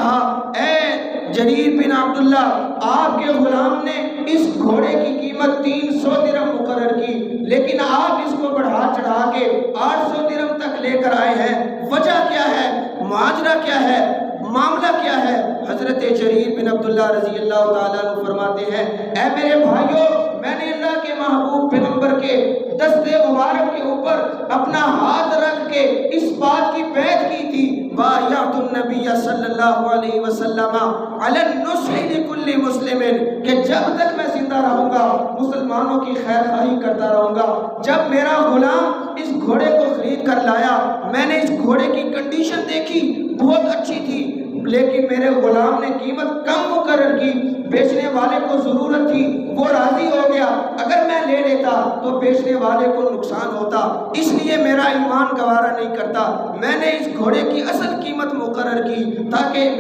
کہا اے جریر بن عبداللہ، آپ کے غلام نے اس گھوڑے کی قیمت 300 درہم مقرر کی، لیکن آپ اس کو بڑھا چڑھا کے 800 درہم تک لے کر آئے ہیں، وجہ کیا ہے؟ معاجرہ کیا ہے؟ معاملہ کیا ہے؟ حضرت جریر بن عبداللہ رضی اللہ تعالیٰ عنہ فرماتے ہیں اے میرے بھائیوں، میں نے اللہ کے محبوب پیغمبر کے دستے مبارک کے اوپر اپنا ہاتھ رکھ کے اس بات کی بیعت کی تھی، بایعت النبی صلی اللہ علیہ وسلم علی النصح لکل مسلم، کہ جب تک میں زندہ رہوں گا مسلمانوں کی خیر خواہی کرتا رہوں گا۔ جب میرا غلام اس گھوڑے کو خرید کر لایا، میں نے اس گھوڑے کی کنڈیشن دیکھی، بہت اچھی تھی، لیکن میرے غلام نے قیمت کم مقرر کی، بیچنے والے کو ضرورت تھی، وہ راضی ہو گیا، اگر میں لے لیتا تو بیچنے والے کو نقصان ہوتا، اس لیے میرا ایمان گوارا نہیں کرتا، میں نے اس گھوڑے کی اصل قیمت مقرر کی تاکہ